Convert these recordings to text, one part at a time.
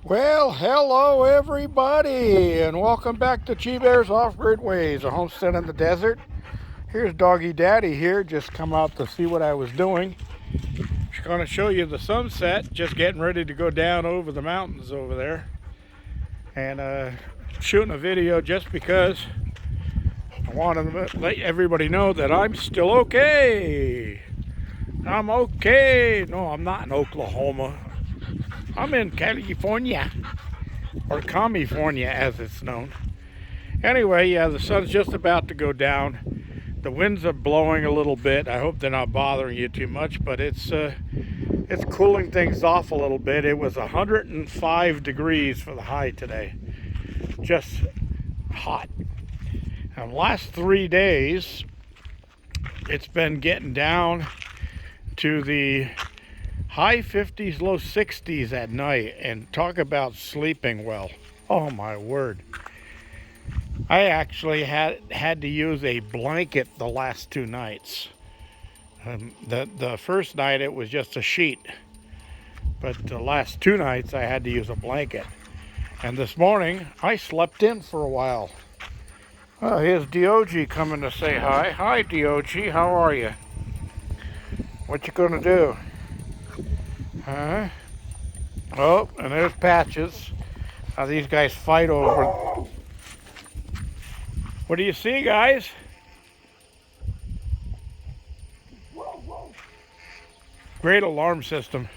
Well, hello everybody, and welcome back to Chi Bear's Off-Grid Ways, a homestead in the desert. Here's Doggy Daddy here, just come out to see what I was doing. Just going to show you the sunset, just getting ready to go down over the mountains over there. And shooting a video just because I wanted to let everybody know that I'm still okay. I'm okay. No, I'm not in Oklahoma. I'm in California. Or California as it's known. Anyway, yeah, the sun's just about to go down. The winds are blowing a little bit. I hope they're not bothering you too much, but it's cooling things off a little bit. It was 105 degrees for the high today. Just hot. And the last 3 days, it's been getting down to the high 50s, low 60s at night, and talk about sleeping well. Oh my word. I actually had to use a blanket the last 2 nights. The first night it was just a sheet, but the last 2 nights I had to use a blanket. And this morning I slept in for a while. Oh, here's Dog coming to say hi. Hi Dog, how are you? What you gonna do? Huh? Oh, and there's Patches. Now these guys fight over. What do you see, guys? Great alarm system.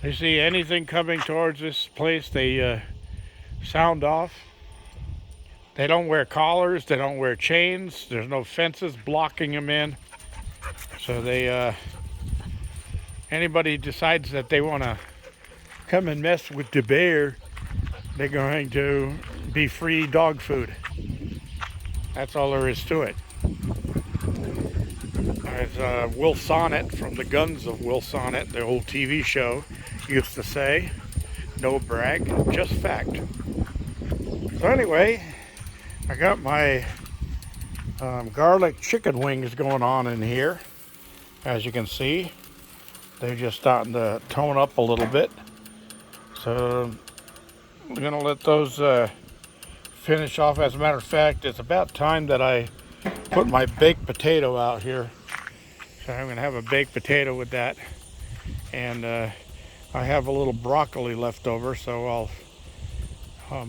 They see anything coming towards this place, they sound off. They don't wear collars, they don't wear chains, there's no fences blocking them in. So they, anybody decides that they want to come and mess with the bear, they're going to be free dog food. That's all there is to it. As Will Sonnet from the Guns of Will Sonnet, the old TV show, used to say, no brag, just fact. So anyway, I got my garlic chicken wings going on in here. As you can see, they're just starting to tone up a little bit. So we're gonna let those finish off. As a matter of fact, it's about time that I put my baked potato out here. So I'm gonna have a baked potato with that. And I have a little broccoli left over, so I'll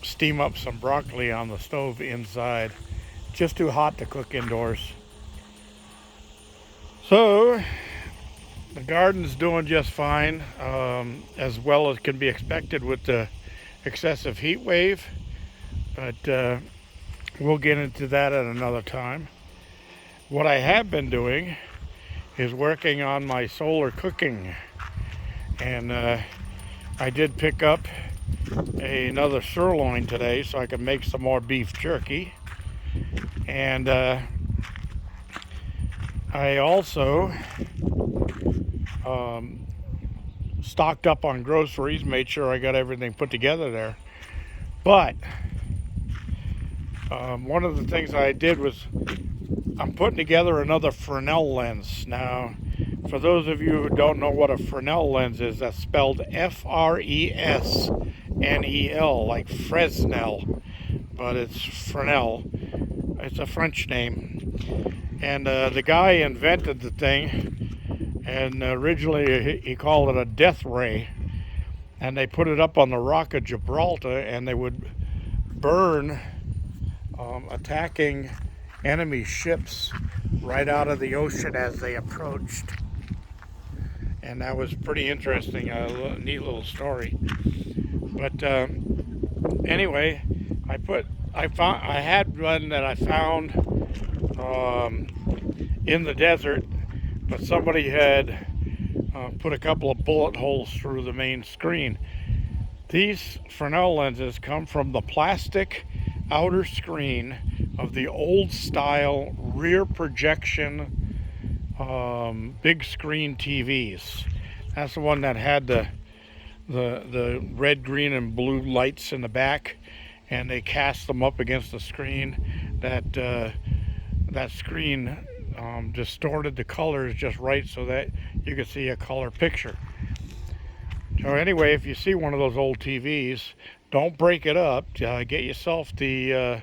steam up some broccoli on the stove inside. Just too hot to cook indoors. So the garden's doing just fine, as well as can be expected with the excessive heat wave, but we'll get into that at another time. What I have been doing is working on my solar cooking, and I did pick up another sirloin today so I can make some more beef jerky. And I also stocked up on groceries, made sure I got everything put together there. But one of the things I did was I'm putting together another Fresnel lens. Now, for those of you who don't know what a Fresnel lens is, that's spelled F-R-E-S-N-E-L, like Fresnel, but it's Fresnel. It's a French name. And the guy invented the thing, and originally he called it a death ray. And they put it up on the Rock of Gibraltar, and they would burn attacking enemy ships right out of the ocean as they approached. And that was pretty interesting, a neat little story. But anyway, I had one that I found in the desert, but somebody had put a couple of bullet holes through the main screen. These Fresnel lenses come from the plastic outer screen of the old style rear projection big screen TVs. That's the one that had the red, green, and blue lights in the back, and they cast them up against the screen. That screen distorted the colors just right so that you could see a color picture. So anyway, if you see one of those old TVs, don't break it up. Get yourself the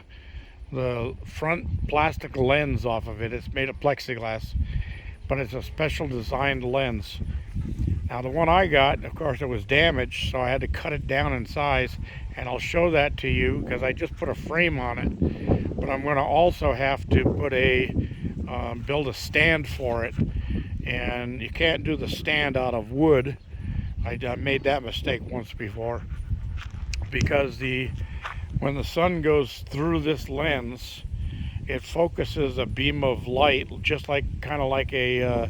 front plastic lens off of it. It's made of plexiglass, but it's a special designed lens. Now the one I got, of course, it was damaged, so I had to cut it down in size, and I'll show that to you because I just put a frame on it. But I'm going to also have to put build a stand for it, and you can't do the stand out of wood. I made that mistake once before because when the sun goes through this lens, it focuses a beam of light, just kind of like a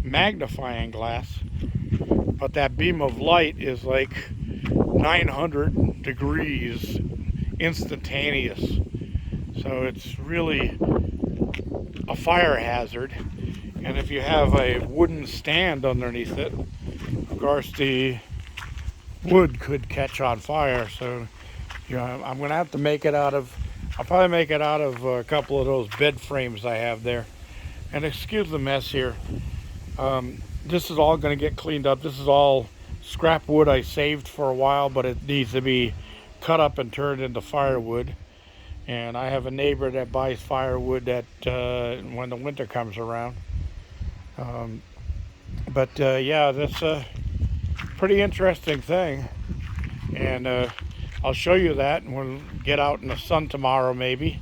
magnifying glass. But that beam of light is like 900 degrees instantaneous. So it's really a fire hazard. And if you have a wooden stand underneath it, of course the wood could catch on fire. So I'm going to have to I'll probably make it out of a couple of those bed frames I have there. And excuse the mess here. This is all going to get cleaned up. This is all scrap wood I saved for a while, but it needs to be cut up and turned into firewood. And I have a neighbor that buys firewood when the winter comes around. Yeah, that's a pretty interesting thing. And I'll show you that when we get out in the sun tomorrow maybe.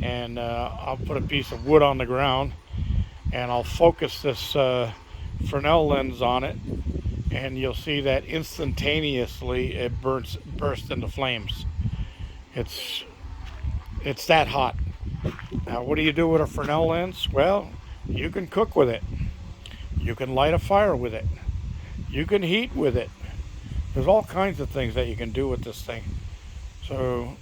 And I'll put a piece of wood on the ground and I'll focus this Fresnel lens on it, and you'll see that instantaneously it bursts into flames. It's that hot. Now what do you do with a Fresnel lens? Well, you can cook with it. You can light a fire with it. You can heat with it. There's all kinds of things that you can do with this thing. So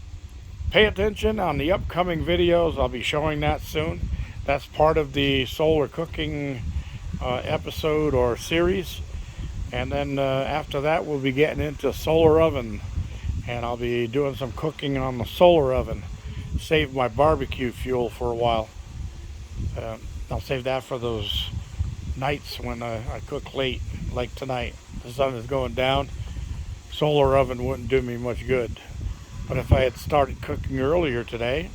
pay attention on the upcoming videos. I'll be showing that soon. That's part of the solar cooking episode or series. And then after that, we'll be getting into solar oven. And I'll be doing some cooking on the solar oven. Save my barbecue fuel for a while. I'll save that for those nights when I cook late, like tonight. The sun is going down. Solar oven wouldn't do me much good. But if I had started cooking earlier today,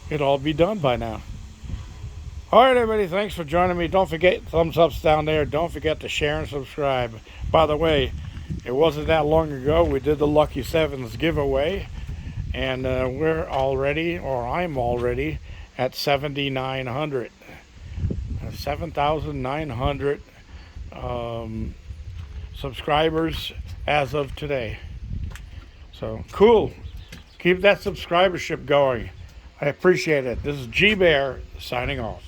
it'd all be done by now. All right, everybody, thanks for joining me. Don't forget, thumbs ups down there. Don't forget to share and subscribe. By the way, it wasn't that long ago we did the Lucky Sevens giveaway, and I'm already at 7,900. 7,900 subscribers as of today. So, cool. Keep that subscribership going. I appreciate it. This is G Bear signing off.